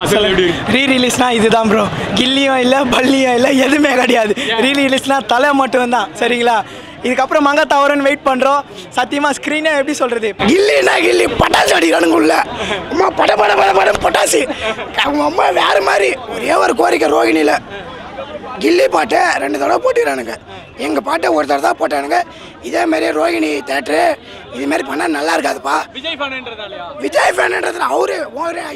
ரீ ரிலீஸ்னா இதுதான் ப்ரோ. கில்லியும் இல்லை பல்லியும் இல்லை எதுவுமே கிடையாது. ரீ ரிலீஸ்னா தலை மட்டும்தான் சரிங்களா. இதுக்கப்புறம் மங்காத்தா வரும்னு வெயிட் பண்ணுறோம். சத்தியமாக ஸ்க்ரீனே எப்படி சொல்கிறது, கில்லினா கில்லி பட்டாசு அடிக்கிறானுங்க உள்ள. அம்மா பட பட பட படம் பட்டாசு. அவங்க அம்மா வேறு மாதிரி. ஒரே ஒரு கோரிக்கை ரோகிணியில் கில்லி பாட்டை 2 தடவை போட்டுக்கிறானுங்க. எங்கள் பாட்டை ஒரு தடவை தான் போட்டானுங்க. இதேமாரி ரோகிணி தேட்டரு இதுமாரி பண்ணால் நல்லா இருக்காதுப்பா. விஜய் ஃபேனுன்றதுல அவரு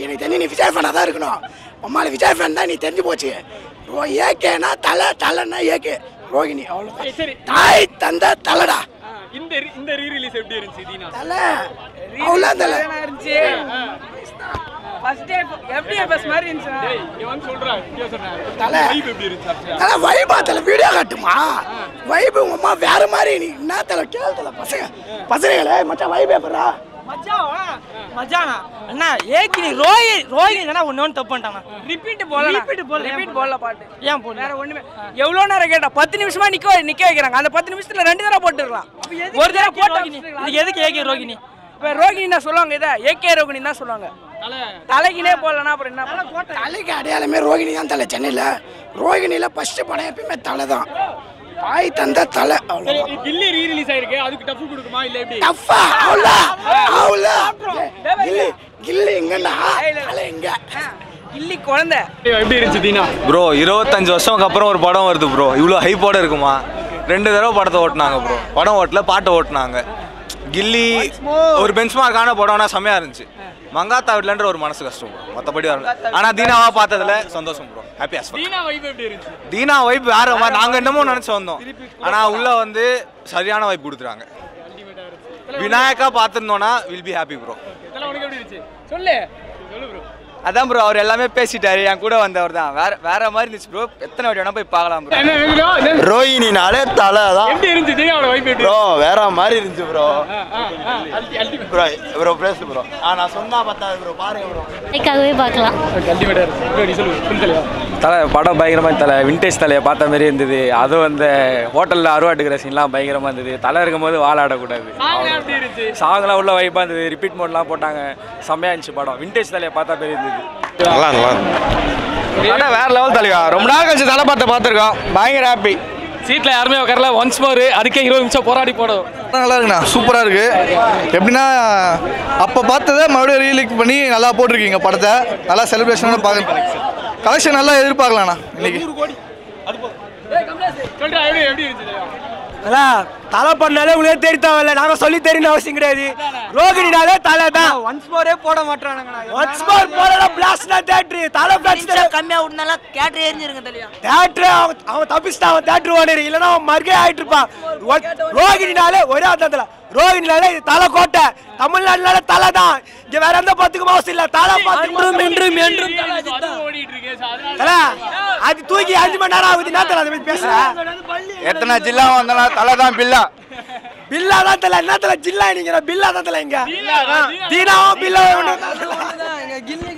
எனக்கு தெரிஞ்சு நீ விஜய் ஃபேனாக தான் இருக்கணும். அம்மாவில் விஜய் ஃபேன் தான் நீ தெரிஞ்சு போச்சு. ஏகேனா தலை, தலைன்னா ஏகே. ரோகிணி அவ்வளோ தாய் தந்த தலைடா. இந்த ரீ ரிலீஸ் எப்படி இருந்துச்சு தீனா? தலை அவ்வளோ தலை இருந்துச்சு. ஃபர்ஸ்ட் டே எப்படி பஸ் மாதிரி இருந்துச்சு. இவன் சொல்றான் தலை வைப் எப்படி இருந்துச்சு? தலை வைபா தலை வீடியோ காட்டுமா வைபு அம்மா வேற மாதிரி. நீ என்ன தலை கேள் தலை பசங்களே மச்சான் வைபே பண்றா மச்சானா அண்ணா ஏக்கி நீ ரோஹிணி தான ஒண்ணு தப்பு பண்ணிட்டானா. ரிப்பீட் போடல பாட்டு. ஏன் போடல? வேற ஒண்ணுமே. எவ்வளவு நேரம் கேட்டா 10 நிமிஷமா நிக்க வைக்கிறாங்க. அந்த 10 நிமிஷத்துல 2 தடவை போட்டுறலாம். ஒரு தடவை போட்டா இது எதுக்கு ஏகே ரோஹிணி? இப்ப ரோஹிணி தான் சொல்லுவாங்க, இத ஏகே ரோஹிணி தான் சொல்லுவாங்க. தலைக்கினே போடலனா அப்புறம் என்ன? தலைக்கு அடையாளமே ரோஹிணி தான் தலை. சென்னையில ரோஹிணியில ஃபர்ஸ்ட் படம் எப்பயுமே தலை தான். தாய் தந்த தலை. கில்லி ரீ ரிலீஸ் ஆயிருக்கு, அதுக்கு டஃப் கொடுக்குமா இல்ல எப்படி? டஃப்பா அவ்வளோ கில்லி கில்லி எங்கடா தலை எங்க? கில்லி குழந்தை எப்படி இருந்துச்சு தீனா? ப்ரோ 25 வருஷத்துக்கு அப்புறம் ஒரு படம் வருது ப்ரோ. இவ்வளோ ஹைப்போட இருக்குமா? 2 தடவை படத்தை ஓட்டினாங்க ப்ரோ. படம் ஓட்டல, பாட்டை ஓட்டினாங்க. கில்லி ஒரு பெஞ்ச்மார்க்கான படம். ஆனால் செம்மையாக இருந்துச்சு. மங்காத்தா வீட்லன்ற ஒரு மனசு கஷ்டம் ப்ரோ, மற்றபடி வரல. ஆனால் தீனாவா பார்த்ததுல சந்தோஷம் ப்ரோ. ஹாப்பியா. தீனா வைப் எப்படி இருந்துச்சு? தீனா வைப் வேற மாதிரி. நாங்கள் என்னமோ நினச்சி வந்தோம், ஆனால் உள்ள வந்து சரியான வைப் கொடுத்துறாங்க. விநாயகா பார்த்துருந்தோன்னா வில் பி ஹாப்பி ப்ரோ. இதெல்லாம் உனக்கு எப்படி இருந்துச்சு? சொல்லு ப்ரோ. அதான் ப்ரோ, அவர் எல்லாமே பேசிட்டாரு. என் கூட வந்தவர் தான் வேற மாதிரி இருந்துச்சு ப்ரோ. எத்தனை வாட்டி வேணா போய் பார்க்கலாம் ப்ரோ. ரோஹிணினாலே தலை தான். எப்படி இருந்துச்சு தீனாவோட வைப் எப்படி? ப்ரோ வேற மாதிரி இருந்துச்சு ப்ரோ. ப்ரோ பேசு ப்ரோ. நான் சொன்னா பார்த்தாது ப்ரோ. பாருங்க ப்ரோ, லைக்காகவே பார்க்கலாம். அல்டிமேட்டா இருக்கு ப்ரோ. நீ சொல்லு தலை படம் பயங்கரமாக தலை விண்டேஜ் தலையை பார்த்த மாதிரி இருந்தது. அதுவும் அந்த ஹோட்டலில் அருவாட்டுக்கிற சீன்லாம் பயங்கரமாக இருந்தது. தலை இருக்கும்போது வாழாடக்கூடாது. சாங்லாம் உள்ள வைப்பாக இருந்தது. ரிப்பீட் மோட்லாம் போட்டாங்க. செம்மையாக இருந்துச்சு படம். விண்டேஜ் தலையை பார்த்தா மாதிரி இருந்தது. நல்லா ஆனால் வேறு லெவல் தலைவா. ரொம்ப நாள் கழிச்சு தலை பார்த்துருக்கோம். பயங்கர ஹாப்பி. சீட்டில் யாருமே உட்காரல. ஒன்ஸ் மோர் அதுக்கே 20 நிமிஷம் போராடி போடும். நல்லா இருக்குண்ணா, சூப்பராக இருக்கு. எப்படின்னா அப்போ பார்த்ததை மறுபடியும் ரீலீக் பண்ணி நல்லா போட்டிருக்கீங்க படத்தை. நல்லா செலிப்ரேஷனோட பார்க்க கலெக்ஷன் நல்லா எதிர்பார்க்கலாம்ண்ணா இன்னைக்கு. எப்படி இருந்துச்சு? தலை பண்ணாலே உங்களுக்கு தெரிய தேவையில்ல. நாங்க சொல்லி தெரியணும் அவசியம் கிடையாது. ரோகிணினாலே தலை தான். ஒன்ஸ் மோரே போட மாட்டானுங்க. ஒன்ஸ் மோர் போடல. பிளாஸ்ட்னா தியேட்டர் தலை பிளாஸ்ட் கம்மியா விட்டுனால தியேட்டர் எரிஞ்சிருங்க தலையா. தியேட்டர் அவன் தப்பிச்சிட்டான். அவன் தியேட்டர் ஓனர் இல்லைன்னா அவன் மறுக்கே ஆயிட்டு இருப்பான். ரோகிணினாலே ஒரே அர்த்தத்துல ரோகிணினாலே இது தலை கோட்டை. தமிழ்நாடுனால தலை தான். இங்க வேற எந்த பத்துக்கும் அவசியம் இல்ல. தலை பார்த்து என்றும் தலை அது தூக்கி 5 மணி நேரம் ஆகுது. என்ன தலை அதை பத்தி பேசுற? எத்தனை ஜில்லா வந்தாலும் தலை தான் பில்லா. பில்லா தான் தலை. என்ன தலை ஜில்லா? நீங்க பில்லா தான் தலை. இங்க தீனாவும் பில்லா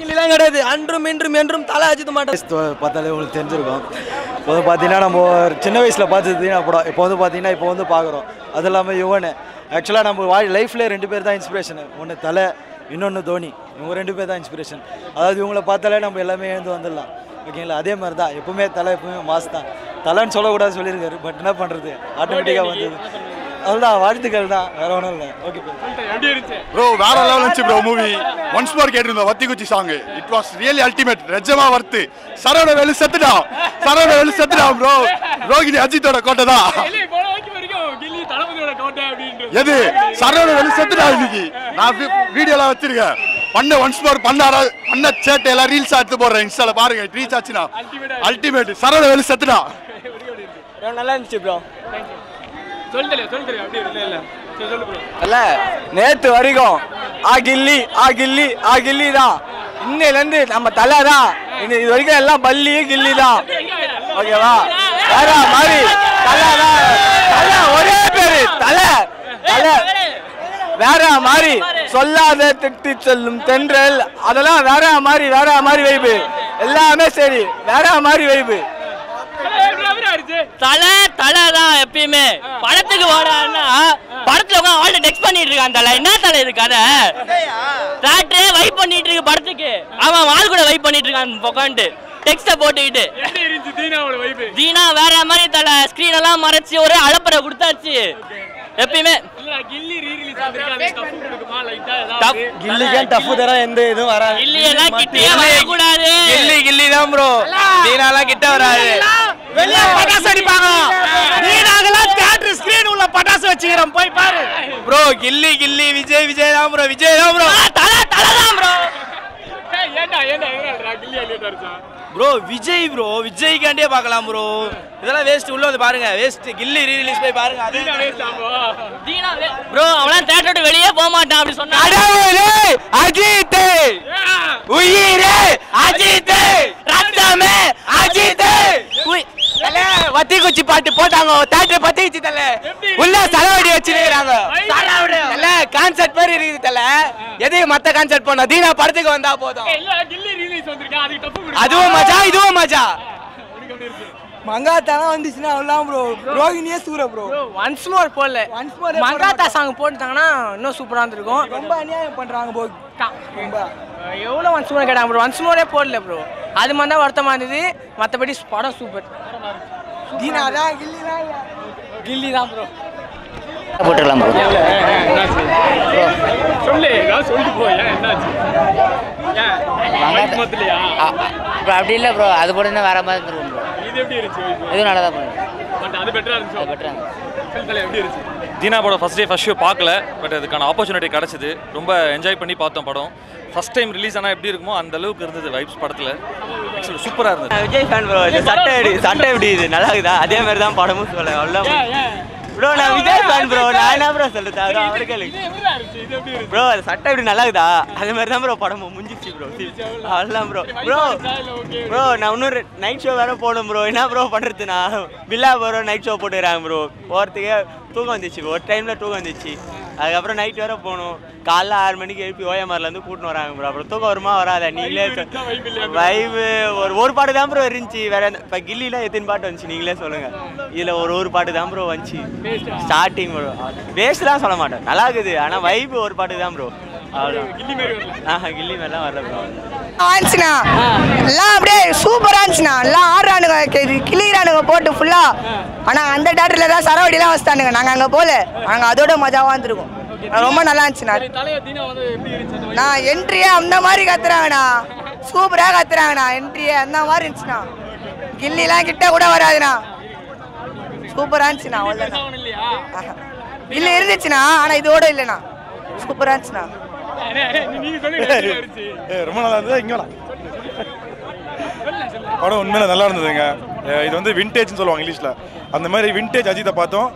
கில்லிலாம் கிடையாது. அன்றும் என்றும் தலை அஜித் மாட்டோம். பார்த்தாலே உங்களுக்கு தெரிஞ்சிருக்கும். இப்போ வந்து பார்த்தீங்கன்னா நம்ம சின்ன வயசில் பார்த்தது தீனா படம். இப்போ வந்து பார்த்தீங்கன்னா இப்போ வந்து பார்க்குறோம். அது இல்லாமல் யுவன். ஆக்சுவலாக நம்ம லைஃப்லேயே 2 பேர் தான் இன்ஸ்பிரேஷனு. ஒன்று தலை, இன்னொன்று தோனி. இவங்க 2 பேர் தான் இன்ஸ்பிரேஷன். அதாவது இவங்களை பார்த்தாலே நம்ம எல்லாமே எழுந்து வந்துடலாம். ஓகேங்களா? அதே மாதிரி தான் எப்பவுமே தலை எப்பவுமே மாஸ் தான். தலைன்னு சொல்லக்கூடாது சொல்லியிருக்காரு. பட் என்ன பண்ணுறது, ஆட்டோமேட்டிக்காக வந்தது. அதுதான் வாழ்த்துக்கள் தான், வேற ஒன்றும் இல்லை. ஓகே ப்ரோ வேற லெவல் இருந்துச்சு ப்ரோ மூவி. ஒன்ஸ் மோர் கேட்டிருந்தோம் வத்தி குச்சி song. It was really ultimate. ரெஜமா வர்த்து. சரவணவேலு செத்துட்டான் ப்ரோ. ரோகிணி அஜித்தோட கோட்டை தான். எது சரவணவேலு செத்துட்டான் இன்னைக்கு. நான் வீடியோலாம் வச்சிருக்கேன். பண்ண ஒன்ஸ் மோர் பண்ண சேட்டை எல்லாம் ரீல்ஸ் எடுத்து போடுறேன். இன்ஸ்டால பாருங்க, ரீச் ஆச்சுன்னா அல்டிமேட். சரவணவேலு செத்துட்டான். நல்லா இருந்துச்சு ப்ரோ. நேத்து வரைக்கும் கில்லி தான். இன்னையிலேருந்து நம்ம தலை தான். இது வரைக்கும் எல்லாம் பல்லி கில்லி தான். ஓகேவா? வேற மாதிரி தலை தான். தலை ஒரே பேரு தலை. வேற மாதிரி சொல்லாத திட்டி சொல்லும் தென்றல். அதெல்லாம் வேற மாதிரி வைப்பு. எல்லாமே சரி வேற மாதிரி வைப்பு. தலை தான் எப்பயும் எப்பயுமே படத்துக்கு வாடான்னா படத்துல உட்காந்து ஆல்ரெடி டெக்ஸ்ட் பண்ணிட்டு இருக்கான் தலை. என்ன தலை இது கதை? தேட்டரே வைப் பண்ணிட்டு இருக்கு படத்துக்கு. அவன் ஆள் கூட வைப் பண்ணிட்டு இருக்கான் உட்காந்து டெக்ஸ்ட போட்டுக்கிட்டு. தீனா வேற மாதிரி தலை. ஸ்கிரீன் எல்லாம் மறைச்சு ஒரு அலப்பறை கொடுத்தாச்சு. எப்பயுமே கில்லிக்கு டஃப் தர எந்த இதுவும் வராது. கில்லி எல்லாம் கிட்டே வரக்கூடாது. கில்லி தான் ப்ரோ. தீனாலாம் கிட்ட வராது. வெளியே பட்டாசு அடிப்பாங்க. தீனாகலாம் தியேட்டர் ஸ்கிரீன் உள்ள பட்டாசு வச்சுக்கிறோம் போய் பாரு. ப்ரோ கில்லி விஜய் தான் ப்ரோ. தலை தான் ப்ரோ. ப்ரோ விஜய்காண்டியே பார்க்கலாம் ப்ரோ. இதெல்லாம் வேஸ்ட். உள்ள வந்து பாருங்க வேஸ்ட். கில்லி ரீரிலீஸ் போய் பாருங்க. அது ப்ரோ அவன் தியேட்டர் வெளியே போக மாட்டான் அப்படி சொன்னா. அஜித் உயிரே அஜித் ரத்தமே அஜித். வத்தி குச்சி பாட்டு போட்டாங்க. தியேட்டர் பத்தி குச்சி தல உள்ள சலவடி வச்சிருக்காங்க. தல கான்செப்ட் மாதிரி இருக்குது தல. எதையும் மத்த கான்செப்ட் பண்ண தீனா படத்துக்கு வந்தா போதும். அதுவும் மஜா இதுவும் மஜா. மங்காத்தா வந்துச்சுன்னா அவ்வளோதான் ப்ரோ. ரோகிணியே சூர ப்ரோ. ஒன்ஸ் மோர் போடல. மங்காத்தா சாங் போட்டுட்டாங்கன்னா இன்னும் சூப்பராக இருந்திருக்கும். ரொம்ப அநியாயம் பண்ணுறாங்க ப்ரோ. ரொம்ப எவ்வளோ ஒன்ஸ் மோர் கேட்டாங்க ப்ரோ. ஒன்ஸ் மோரே போடல ப்ரோ. அது மாதிரி தான் வருத்தமாக இருந்தது. மற்றபடி படம் சூப்பர். தீனா தான் கில்லி தான் ப்ரோ. போட்டுக்கலாம் ப்ரோ. அப்படி இல்லை ப்ரோ. அது போட்டு வேற மாதிரி இருக்கும் ப்ரோ. இது நல்லா தான் தீனா படம் ஃபர்ஸ்ட் ஷோ பார்க்கல. பட் அதுக்கான ஆப்பர்ச்சுனிட்டி கிடச்சிது. ரொம்ப என்ஜாய் பண்ணி பார்த்தோம் படம். ஃபர்ஸ்ட் டைம் ரிலீஸ் ஆனால் எப்படி இருக்குமோ அந்த அளவுக்கு இருந்தது வைப்ஸ் படத்தில். ஆக்சுவலி சூப்பராக இருந்தது. Vijay fan bro. சட்டை எப்படி இது நல்லா இருக்குதா? அதே மாதிரி தான் படமும் சொல்ல அவ்வளோ ப்ரோ. நான் விஜய் ஃபேன் ப்ரோ. நான் என்ன ப்ரோ சொல்லுது அவருக்கு ப்ரோ. அது சட்டை எப்படி நல்லா இருக்குதா? அதே மாதிரி தான் ப்ரோ படமும் முடிஞ்சிச்சு ப்ரோ. அவ்வளோதான் ப்ரோ. நான் இன்னொரு நைட் ஷோ வேறு போகணும் ப்ரோ. என்ன ப்ரோ பண்ணுறதுண்ணா வில்லா ப்ரோ நைட் ஷோ போட்டுக்கிறாங்க ப்ரோ. போகிறதுக்கே தூக்கம் வந்துச்சு. ஒரு டைமில் தூக்கம் வந்துச்சு. அதுக்கப்புறம் நைட் வேறு போகணும். காலைல 6 மணிக்கு எழுப்பி ஓஎம்ஆர்லேருந்து கூட்டின்னு வராங்க ப்ரோ. அப்புறம் தூக்கம் வருமா வராதா? நீங்களே வைவு ஒரு பாட்டு தான் ப்ரோ இருந்துச்சு. வேற இப்போ கில்லிலாம் எத்தனை பாட்டு வந்துச்சு நீங்களே சொல்லுங்கள். இதில் ஒரு பாட்டு தான் ப்ரோ வந்துச்சு ஸ்டார்டிங் ப்ரோ. வேஸ்ட்லாம் சொல்ல மாட்டேன். நல்லா இருக்குது. ஆனால் வைப்பு ஒரு பாட்டு தான் ப்ரோ. கில்லி மாதிரிலாம் வரல ப்ரோ. ஆச்சுண்ணா எல்லாம் அப்படியே சூப்பராக இருந்துச்சுண்ணா. எல்லாம் ஆடுறானுங்க கிளிக்கிறானுங்க போட்டு ஃபுல்லாக. ஆனால் அந்த தேட்டரில் தான் சரவடிலாம் வச்சுட்டானுங்க. நாங்கள் அங்கே போகல. நாங்கள் அதோட மஜாவாக இருந்துருக்கோம். ரொம்ப நல்லா இருந்துச்சுண்ணா. நான் என்ட்ரியே அந்த மாதிரி கத்துறாங்கண்ணா. சூப்பராக கத்துறாங்கண்ணா. என்ட்ரியே அந்த மாதிரி இருந்துச்சுண்ணா. கில்லிலாம் கிட்ட கூட வராதுண்ணா. சூப்பராக இருந்துச்சுண்ணா. அவ்வளோதான். கில்லி இருந்துச்சுண்ணா. ஆனால் இதோட இல்லைண்ணா. சூப்பராக இருந்துச்சுண்ணா. ரொம்ப நல்லா இருந்தது. இங்கே படம் உண்மையில நல்லா இருந்ததுங்க. இது வந்து விண்டேஜ்னு சொல்லுவாங்க இங்கிலீஷில். அந்த மாதிரி விண்டேஜ் அஜித்தை பார்த்தோம்.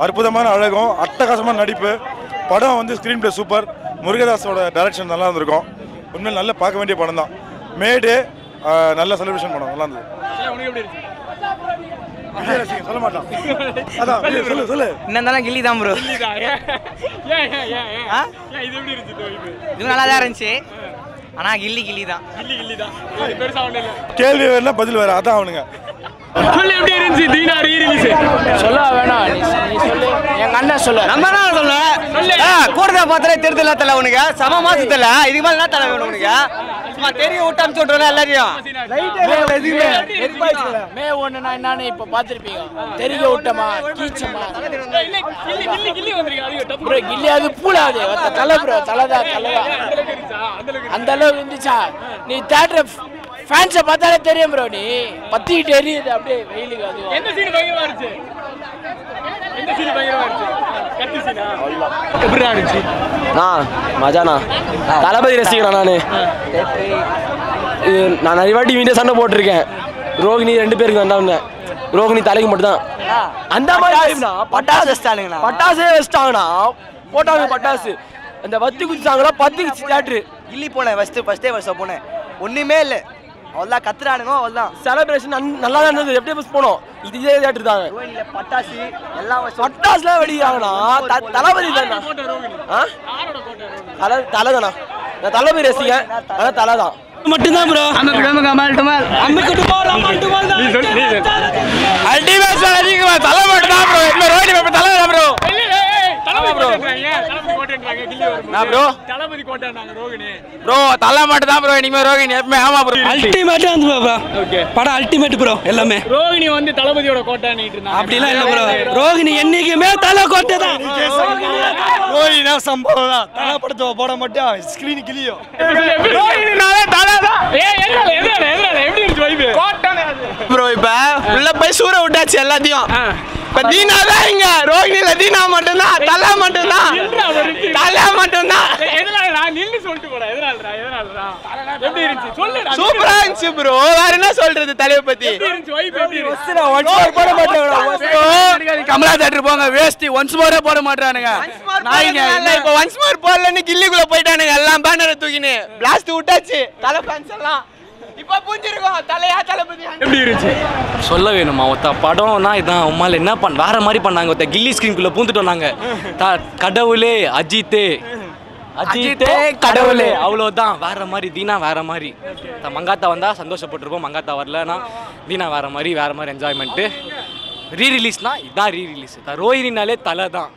அற்புதமான அழகும் அட்டகாசமான நடிப்பு. படம் வந்து ஸ்க்ரீன் பிளே சூப்பர். முருகதாஸோட டைரக்ஷன் நல்லா இருந்திருக்கும். உண்மையில் நல்லா பார்க்க வேண்டிய படம் தான். மேடு நல்ல செலிப்ரேஷன் படம் நல்லா இருந்தது. சொல்ல மாட்டான். அதான் சொல்லு. என்னந்தாலும் கில்லி தான் ப்ரோ. இது நல்லா தான் இருந்துச்சு. ஆனால் கில்லி தான். கேள்வி வேற பதில் வேற. அதான் அவனுங்க சொல்லு எப்படி இருந்துச்சு தீனா ரீரிலீஸ்? சொல்ல வேணாம். நீ சொல்லு. எங்க அண்ணன் சொல்லு. நம்ம என்ன சொல்லுவேன்? கூடுதல் பார்த்தாலே தெரிஞ்சல தலை உனக்கு. சம மாசத்துல இதுக்கு மேலே என்ன தலை வேணும் உனக்கு? சும்மா தெரிய விட்டு அனுப்பிச்சு விட்டுறேன் எல்லாரையும். மே 1 நான் என்னன்னு இப்போ பார்த்துருப்பீங்க. தெரிய விட்டமா கீச்சமா ப்ரோ. கில்லி அது பூலாது தலை ப்ரோ. தலைதான் அந்த அளவுக்கு இருந்துச்சா? நீ தேட்டர் ஃபேன்ஸை பார்த்தாலே தெரியும் ப்ரோ. நீ பத்திக்கிட்டு எரியுது அப்படியே வெயிலுக்கு. அது எந்த சீன் பயங்கரமா இருந்துச்சு? கத்தி சீனா? எப்படி இருந்துச்சு? மஜாண்ணா. தளபதி ரசிக்கிறேன் நான். நான் நிறைய வாட்டி வீட்டை சண்டை போட்டிருக்கேன். ரோகிணி 2 பேருக்கு வந்தாங்க. ரோகிணி தலைக்கு மட்டும் தான் அந்த மாதிரி பட்டாசு வச்சிட்டானுங்கண்ணா. பட்டாசே வச்சிட்டாங்கண்ணா. போட்டாங்க பட்டாசு. அந்த வத்தி குதிச்சாங்களா 10 தேட்டரு. கில்லி போனேன் ஃபஸ்ட்டே வருஷம் போனேன். ஒன்றுமே இல்லை. அவ்வளோதான் கத்துறானுங்க. அவ்வளோதான் செலிப்ரேஷன் நல்லா தான் இருந்தது. எப்படி பஸ் போனோம். இதே தேட்டர் தாங்க. பட்டாசு எல்லாம் பட்டாசுலாம் வெடிக்கிறாங்கண்ணா. தளபதி தானே. தலை தானா? நான் தளபதி ரசிகன். ஆனால் தலை தான் மட்டும்தான் ப்ரோ. அல்டிமேட் தலை மட்டும் தான் ப்ரோ. கோட்டைன்றாங்க கில்லி வரும்போது. நான் bro தளபதி கோட்டைன்றாங்க ரோகிணி. ப்ரோ தலை மட்டும் தான் ப்ரோ இனிமே ரோகிணி எப்பவுமே ஆமா ப்ரோ அல்டிமேட் வந்து ப்ரோ ஓகே. படம் அல்டிமேட் ப்ரோ எல்லாமே. ரோகிணி வந்து தளபதியோட கோட்டைன்னிட்டு இருந்தாங்க. அப்படிலாம் இல்ல ப்ரோ, ரோகிணி என்னைக்குமே தலை கோட்டை தான். ரோஹினா சம்பவம் தான். தலை படத்தை போட மட்டும் ஸ்கிரீன் கிளியோ. ரோகிணினாலே தலை தான். எதனால எப்படி இருக்கு வைப்? கோட்டைனே அது. ப்ரோ இப்ப உள்ள போய் சூற விட்டாச்சு எல்லாத்தையும். இப்ப தீனா தான் இங்க ரோஹினில தீனா மட்டும்தான் தலை மட்டும்தான் தலை மட்டும்தான். எதனால நான் நின்னு சொல்லிட்டு போறேன். எதனாலடா எப்படி இருந்துச்சு சொல்லுடா. சூப்பரா இருந்துச்சு ப்ரோ. வேற என்ன சொல்றது தலையை பத்தி? எப்படி இருந்துச்சு வைப் எப்படி இருந்துச்சு? போட மாட்டேன். கமலா தேட்டர் போங்க வேஸ்ட் ஒன்ஸ் மோரே போட மாட்டானுங்க. நாய்ங்க இப்ப ஒன்ஸ் மோர் போடலன்னு கில்லிக்குள்ள போயிட்டானுங்க எல்லாம் பேனரை தூக்கின்னு பிளாஸ்ட் விட்டாச்சு தலை ஃபேன்ஸ் எல்லாம். இப்ப புரிஞ்சிருக்கோம் தலையா தளபதி எப்படி இருந்துச்சு? சொல்ல வேணுமா ஒத்த படம்னா இதான் உமால என்ன வேற மாதிரி பண்ணாங்க. ஒத்த கில்லி ஸ்கிரீன்குள்ள பூந்துட்டு வந்தாங்க. கடவுளே அஜித்தே அஜித்தே கடவுளே அவ்வளோதான். வேற மாதிரி தீனா வேற மாதிரி. மங்காத்தா வந்தா சந்தோஷப்பட்டிருப்போம். மங்காத்தா வரலன்னா தீனா வேற மாதிரி என்ஜாய்மெண்ட்டு. ரீ ரிலீஸ்னா இதான் ரீ ரிலீஸ். ரோஹினினாலே தலை தான்.